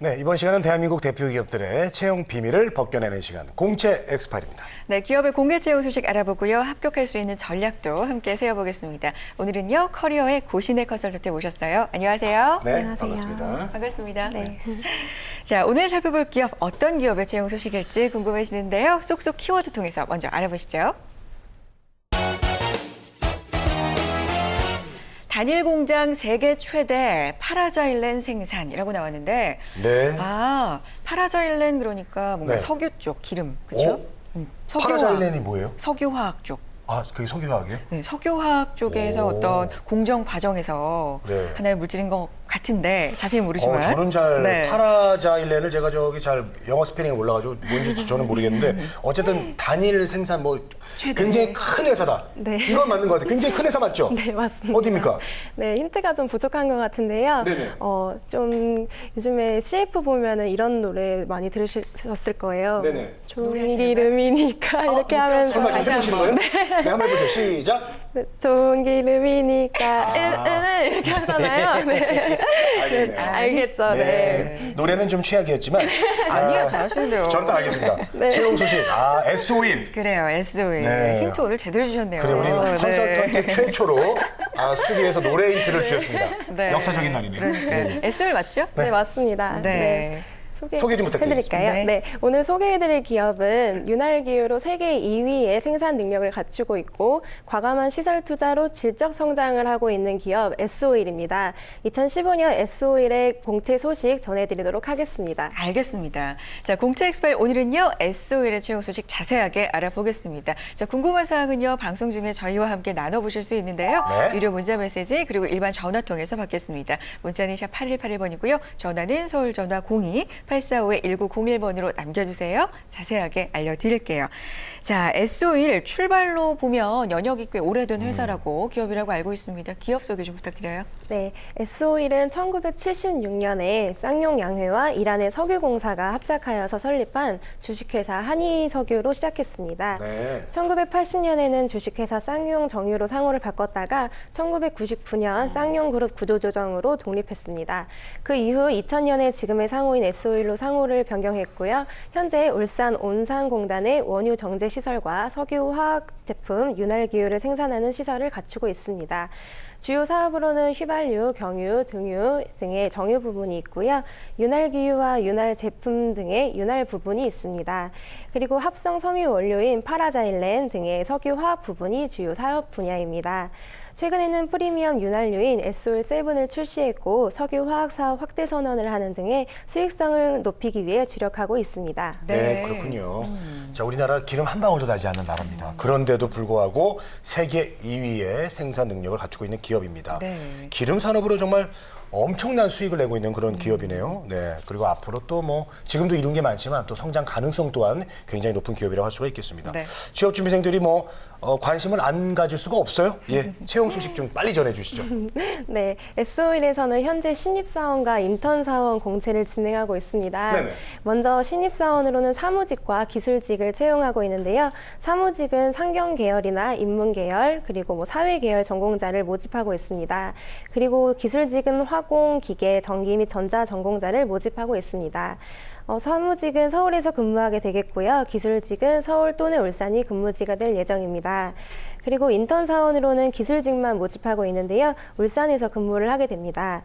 네, 이번 시간은 대한민국 대표 기업들의 채용 비밀을 벗겨내는 시간, 공채 엑스파일입니다. 네, 기업의 공개 채용 소식 알아보고요. 합격할 수 있는 전략도 함께 세워보겠습니다. 오늘은요, 커리어의 고신의 컨설턴트 모셨어요. 안녕하세요. 네, 안녕하세요. 반갑습니다. 반갑습니다. 네. 자, 오늘 살펴볼 기업 어떤 기업의 채용 소식일지 궁금해지는데요. 쏙쏙 키워드 통해서 먼저 알아보시죠. 단일 공장 세계 최대 파라자일렌 생산이라고 나왔는데, 네. 파라자일렌 그러니까 뭔가 네. 석유 쪽 기름, 그렇죠? 파라자일렌이 뭐예요? 석유화학 쪽. 아, 그게 석유화학이에요? 네, 석유화학 쪽에서 오. 어떤 공정 과정에서 네. 하나의 물질인 것 같은데 자세히 모르지만. 저는 잘 네. 파라자일렌을 제가 잘 영어 스페링이 몰라가지고 뭔지 저는 모르겠는데 어쨌든 단일 생산 최대. 굉장히 큰 회사다. 네. 이건 맞는 것 같아요. 굉장히 큰 회사 맞죠? 네, 맞습니다. 어디입니까? 네, 힌트가 좀 부족한 것 같은데요. 네네. 좀 요즘에 CF 보면은 이런 노래 많이 들으셨을 거예요. 네네. 좋은 노래하시는 기름이니까 이렇게 하면서 설마 다시 지금 해보시는 거예요? 한번. 네, 한번 해보세요. 시작. 네, 좋은 기름이니까 이렇게 하잖아요. 네. 알겠네요. 알겠죠. 네. 네. 노래는 좀 최악이었지만 아니요, 잘하시는데요. 저는 다 알겠습니다. 네. 채용 소식. S51. 그래요, SOE. 네. 힌트 오늘 제대로 주셨네요. 그래 우리 네. 컨설턴트 최초로 스튜디오에서 노래 힌트를 주셨습니다. 네. 역사적인 날이네요. 그러니까 네. SOE 맞죠? 네, 맞습니다. 네. 소개 좀 부탁드리겠습니다. 해드릴까요? 네. 네. 오늘 소개해드릴 기업은 윤활기유로 세계 2위의 생산 능력을 갖추고 있고 과감한 시설 투자로 질적 성장을 하고 있는 기업 S-오일입니다. 2015년 S-오일의 공채 소식 전해드리도록 하겠습니다. 알겠습니다. 자, 공채 엑스파일 오늘은요, SOL의 채용 소식 자세하게 알아보겠습니다. 자, 궁금한 사항은요, 방송 중에 저희와 함께 나눠보실 수 있는데요. 네. 유료 문자 메시지 그리고 일반 전화 통해서 받겠습니다. 문자는 샵 8181번이고요. 전화는 서울 전화 02-845-1901번으로 남겨주세요. 자세하게 알려드릴게요. 자, S-오일 출발로 보면 연역이 꽤 오래된 회사라고 기업이라고 알고 있습니다. 기업 소개 좀 부탁드려요. 네, S-오일은 1976년에 쌍용양회와 이란의 석유공사가 합작하여서 설립한 주식회사 한희석유로 시작했습니다. 네. 1980년에는 주식회사 쌍용정유로 상호를 바꿨다가 1999년 쌍용그룹 구조조정으로 독립했습니다. 그 이후 2000년에 지금의 상호인 S-오일로 상호를 변경했고요. 현재 울산 온산공단의 원유 정제 시설과 석유화학 제품, 윤활기유를 생산하는 시설을 갖추고 있습니다. 주요 사업으로는 휘발유, 경유, 등유 등의 정유 부분이 있고요. 윤활기유와 윤활 제품 등의 윤활 부분이 있습니다. 그리고 합성 섬유 원료인 파라자일렌 등의 석유화학 부분이 주요 사업 분야입니다. 최근에는 프리미엄 윤활유인 S-오일7을 출시했고 석유화학 사업 확대 선언을 하는 등의 수익성을 높이기 위해 주력하고 있습니다. 네, 그렇군요. 자, 우리나라 기름 한 방울도 나지 않는 나라입니다. 그런데도 불구하고 세계 2위의 생산 능력을 갖추고 있는 기업입니다. 네. 기름 산업으로 정말 엄청난 수익을 내고 있는 그런 기업이네요. 네. 그리고 앞으로 또 지금도 이룬 게 많지만 또 성장 가능성 또한 굉장히 높은 기업이라고 할 수가 있겠습니다. 네. 취업 준비생들이 관심을 안 가질 수가 없어요. 예. 채용 소식 좀 빨리 전해 주시죠. 네, S-오일에서는 현재 신입사원과 인턴사원 공채를 진행하고 있습니다. 네네. 먼저 신입사원으로는 사무직과 기술직을 채용하고 있는데요. 사무직은 상경계열이나 인문계열, 그리고 사회계열 전공자를 모집하고 있습니다. 그리고 기술직은 화공, 기계, 전기 및 전자 전공자를 모집하고 있습니다. 사무직은 서울에서 근무하게 되겠고요. 기술직은 서울 또는 울산이 근무지가 될 예정입니다. 그리고 인턴 사원으로는 기술직만 모집하고 있는데요. 울산에서 근무를 하게 됩니다.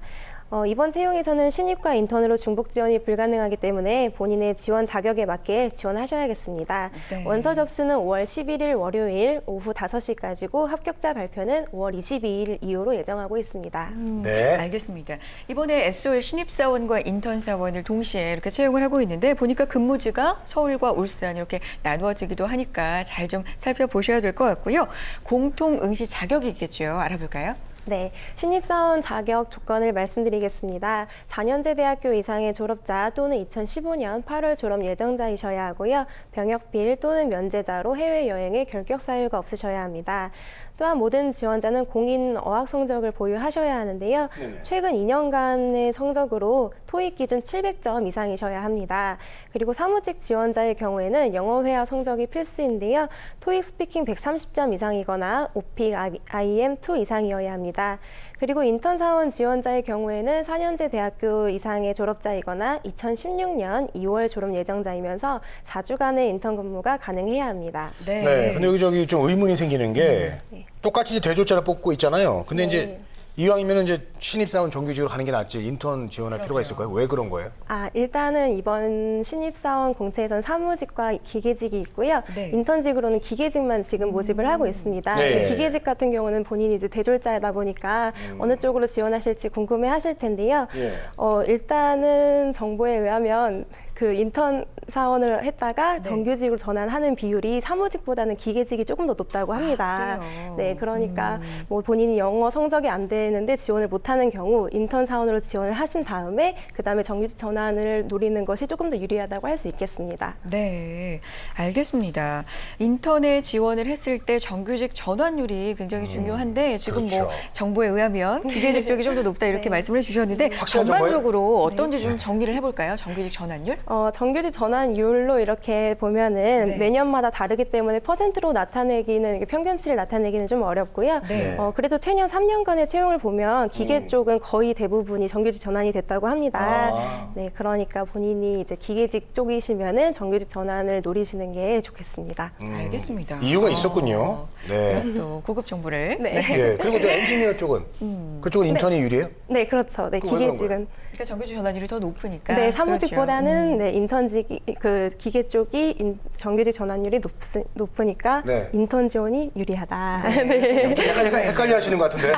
이번 채용에서는 신입과 인턴으로 중복 지원이 불가능하기 때문에 본인의 지원 자격에 맞게 지원하셔야겠습니다. 네. 원서 접수는 5월 11일 월요일 오후 5시까지고 합격자 발표는 5월 22일 이후로 예정하고 있습니다. 네. 알겠습니다. 이번에 S-오일 신입사원과 인턴사원을 동시에 이렇게 채용을 하고 있는데 보니까 근무지가 서울과 울산 이렇게 나누어지기도 하니까 잘 좀 살펴보셔야 될 것 같고요. 공통 응시 자격이 있겠죠. 알아볼까요? 네, 신입사원 자격 조건을 말씀드리겠습니다. 4년제 대학교 이상의 졸업자 또는 2015년 8월 졸업 예정자이셔야 하고요. 병역비일 또는 면제자로 해외여행에 결격 사유가 없으셔야 합니다. 또한 모든 지원자는 공인 어학 성적을 보유하셔야 하는데요. 네네. 최근 2년간의 성적으로 토익 기준 700점 이상이셔야 합니다. 그리고 사무직 지원자의 경우에는 영어 회화 성적이 필수인데요. 토익 스피킹 130점 이상이거나 오픽 IM2 이상이어야 합니다. 있습니다. 그리고 인턴 사원 지원자의 경우에는 4년제 대학교 이상의 졸업자이거나 2016년 2월 졸업 예정자이면서 4주간의 인턴 근무가 가능해야 합니다. 네. 근데 여기 좀 의문이 생기는 게 네. 똑같이 이제 대졸자를 뽑고 있잖아요. 근데 네. 이제 이왕이면 이제 신입사원 정규직으로 가는 게 낫지 인턴 지원할 필요가 있을까요? 왜 그런 거예요? 일단은 이번 신입사원 공채에선 사무직과 기계직이 있고요. 네. 인턴직으로는 기계직만 지금 모집을 하고 있습니다. 네. 기계직 같은 경우는 본인이 이제 대졸자이다 보니까 어느 쪽으로 지원하실지 궁금해 하실 텐데요. 예. 일단은 정보에 의하면 그 인턴 사원을 했다가 정규직으로 전환하는 비율이 사무직보다는 기계직이 조금 더 높다고 합니다. 그래요? 네, 그러니까 뭐 본인이 영어 성적이 안 되는데 지원을 못하는 경우 인턴 사원으로 지원을 하신 다음에 그 다음에 정규직 전환을 노리는 것이 조금 더 유리하다고 할 수 있겠습니다. 네, 알겠습니다. 인턴에 지원을 했을 때 정규직 전환율이 굉장히 중요한데 지금 뭐 그렇죠. 정보에 의하면 기계직 쪽이 좀 더 높다 이렇게 네. 말씀을 해주셨는데 확실한 전반적으로 어떤지 좀 정리를 해볼까요? 정규직 전환율? 정규직 전환율로 이렇게 보면은 네. 매년마다 다르기 때문에 퍼센트로 나타내기는 이게 평균치를 나타내기는 좀 어렵고요. 네. 그래도 최년 3년간의 채용을 보면 기계 쪽은 거의 대부분이 정규직 전환이 됐다고 합니다. 네, 그러니까 본인이 이제 기계직 쪽이시면은 정규직 전환을 노리시는 게 좋겠습니다. 알겠습니다. 이유가 있었군요. 네. 또 고급 정보를. 네. 예. 그리고 저 엔지니어 쪽은 그쪽은 인턴이 유리해요? 네, 그렇죠. 네, 그럼 왜 그런 기계직은 그러니까 정규직 전환율이 더 높으니까. 네, 사무직보다는 그렇죠. 네, 인턴직 그 기계 쪽이 정규직 전환율이 높으니까 네. 인턴 지원이 유리하다. 좀 약간 헷갈려 하시는 것 같은데.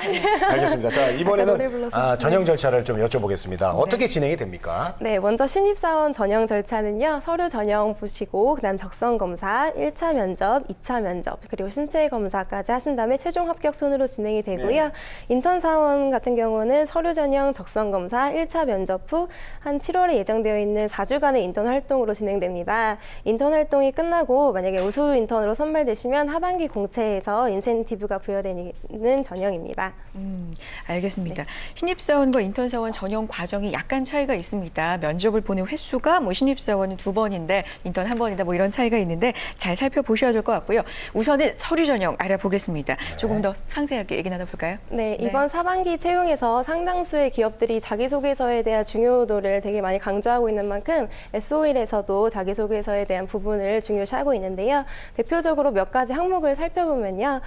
알겠습니다. 자, 노래 이번에는 불러서. 전형 절차를 좀 여쭤보겠습니다. 어떻게 진행이 됩니까? 네, 먼저 신입사원 전형 절차는요, 서류 전형 보시고, 그 다음 적성 검사, 1차 면접, 2차 면접, 그리고 신체 검사까지 하신 다음에 최종 합격 순으로 진행이 되고요. 네. 인턴 사원 같은 경우는 서류 전형, 적성 검사, 1차 면접 후 한 7월에 예정되어 있는 4주간의 인턴 활동으로 진행됩니다. 인턴 활동이 끝나고 만약에 우수 인턴으로 선발되시면 하반기 공채에서 인센티브가 부여되는 전형입니다. 알겠습니다. 신입사원과 인턴사원 전형 과정이 약간 차이가 있습니다. 면접을 보는 횟수가 뭐 신입사원은 2번인데 인턴 1번이다 뭐 이런 차이가 있는데 잘 살펴보셔야 될 것 같고요. 우선은 서류 전형 알아보겠습니다. 조금 더 상세하게 얘기 나눠볼까요? 네, 이번 하반기 채용에서 상당수의 기업들이 자기소개서에 대한 중요도를 되게 많이 강조하고 있는 만큼 SO일에서도 자기소개서에 대한 부분을 중요시하고 있는데요. 대표적으로 몇 가지 항목을 살펴보면요.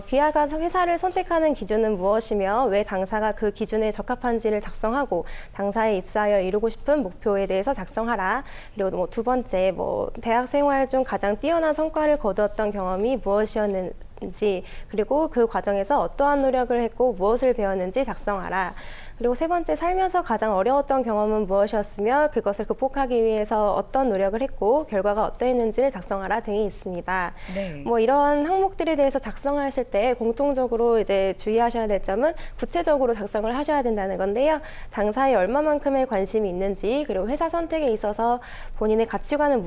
귀하가 회사를 선택하는 기준은 무엇이며 왜 당사가 그 기준에 적합한지를 작성하고 당사에 입사하여 이루고 싶은 목표에 대해서 작성하라. 그리고 뭐 두 번째, 뭐 대학 생활 중 가장 뛰어난 성과를 거두었던 경험이 무엇이었는지 그리고 그 과정에서 어떠한 노력을 했고 무엇을 배웠는지 작성하라. 그리고 세 번째, 살면서 가장 어려웠던 경험은 무엇이었으며 그것을 극복하기 위해서 어떤 노력을 했고 결과가 어떠했는지를 작성하라 등이 있습니다. 네. 뭐 이러한 항목들에 대해서 작성하실 때 공통적으로 이제 주의하셔야 될 점은 구체적으로 작성을 하셔야 된다는 건데요. 당사에 얼마만큼의 관심이 있는지 그리고 회사 선택에 있어서 본인의 가치관은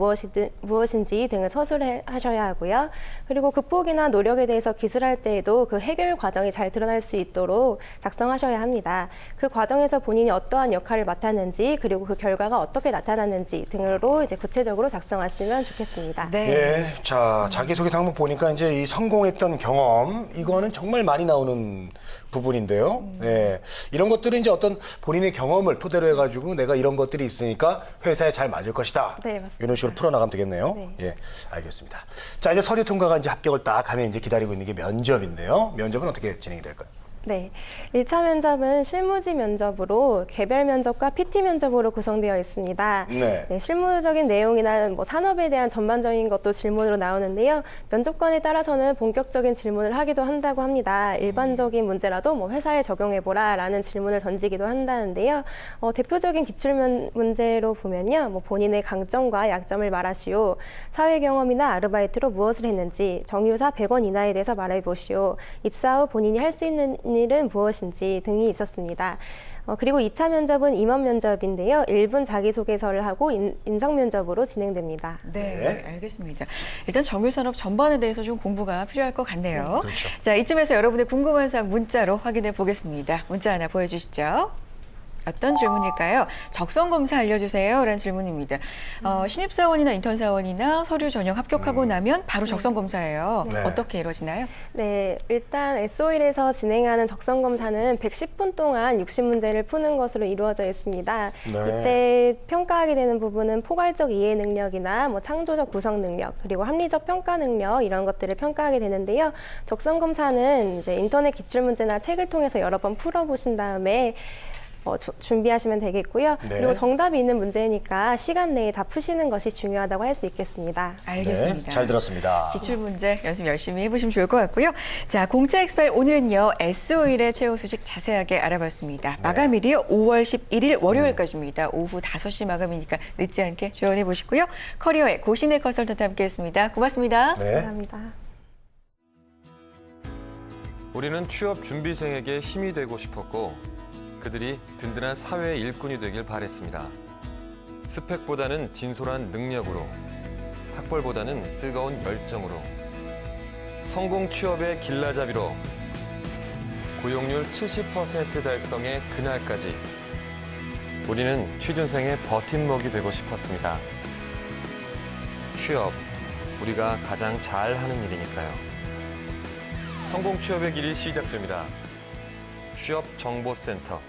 무엇인지 등을 서술하셔야 하고요. 그리고 극복이나 노력에 대해서 기술할 때에도 그 해결 과정이 잘 드러날 수 있도록 작성하셔야 합니다. 그 과정에서 본인이 어떠한 역할을 맡았는지 그리고 그 결과가 어떻게 나타났는지 등으로 이제 구체적으로 작성하시면 좋겠습니다. 네. 예. 자, 자기소개서 항목 보니까 이제 이 성공했던 경험, 이거는 정말 많이 나오는 부분인데요. 예. 이런 것들은 이제 어떤 본인의 경험을 토대로 해가지고 내가 이런 것들이 있으니까 회사에 잘 맞을 것이다. 네, 맞습니다. 이런 식으로 풀어나가면 되겠네요. 네. 예. 알겠습니다. 자, 이제 서류 통과가 이제 합격을 딱 하면 이제 기다리고 있는 게 면접인데요. 면접은 어떻게 진행이 될까요? 네, 1차 면접은 실무지 면접으로 개별 면접과 PT 면접으로 구성되어 있습니다. 네. 네, 실무적인 내용이나 뭐 산업에 대한 전반적인 것도 질문으로 나오는데요. 면접관에 따라서는 본격적인 질문을 하기도 한다고 합니다. 일반적인 문제라도 뭐 회사에 적용해보라라는 질문을 던지기도 한다는데요. 대표적인 기출 문제로 보면요. 뭐 본인의 강점과 약점을 말하시오. 사회 경험이나 아르바이트로 무엇을 했는지, 정유사 100원 이나에 대해서 말해보시오. 입사 후 본인이 할 수 있는 일은 무엇인지 등이 있었습니다. 그리고 2차 면접은 임원 면접인데요. 1분 자기소개서를 하고 인성 면접으로 진행됩니다. 네, 알겠습니다. 일단 정유산업 전반에 대해서 좀 공부가 필요할 것 같네요. 그렇죠. 자, 이쯤에서 여러분의 궁금한 사항 문자로 확인해 보겠습니다. 문자 하나 보여주시죠. 어떤 질문일까요? 적성검사 알려주세요. 라는 질문입니다. 신입사원이나 인턴사원이나 서류 전형 합격하고 나면 바로 적성검사예요. 네. 어떻게 이루어지나요? 네, 일단 SO일에서 진행하는 적성 검사는 110분 동안 60문제를 푸는 것으로 이루어져 있습니다. 네. 이때 평가하게 되는 부분은 포괄적 이해 능력이나 뭐 창조적 구성 능력, 그리고 합리적 평가 능력 이런 것들을 평가하게 되는데요. 적성 검사는 이제 인터넷 기출 문제나 책을 통해서 여러 번 풀어보신 다음에 준비하시면 되겠고요. 네. 그리고 정답이 있는 문제니까 시간 내에 다 푸시는 것이 중요하다고 할 수 있겠습니다. 알겠습니다. 네, 잘 들었습니다. 기출 문제 연습 열심히 해보시면 좋을 것 같고요. 자, 공짜 엑스파일 오늘은요, SO일의 채용 소식 자세하게 알아봤습니다. 마감일이요, 5월 11일 월요일까지입니다. 오후 5시 마감이니까 늦지 않게 지원해 보시고요. 커리어의 고신의 컨설턴트 함께했습니다. 고맙습니다. 네. 감사합니다. 우리는 취업 준비생에게 힘이 되고 싶었고 그들이 든든한 사회의 일꾼이 되길 바랬습니다. 스펙보다는 진솔한 능력으로, 학벌보다는 뜨거운 열정으로, 성공 취업의 길라잡이로, 고용률 70% 달성의 그날까지 우리는 취준생의 버팀목이 되고 싶었습니다. 취업, 우리가 가장 잘하는 일이니까요. 성공 취업의 길이 시작됩니다. 취업정보센터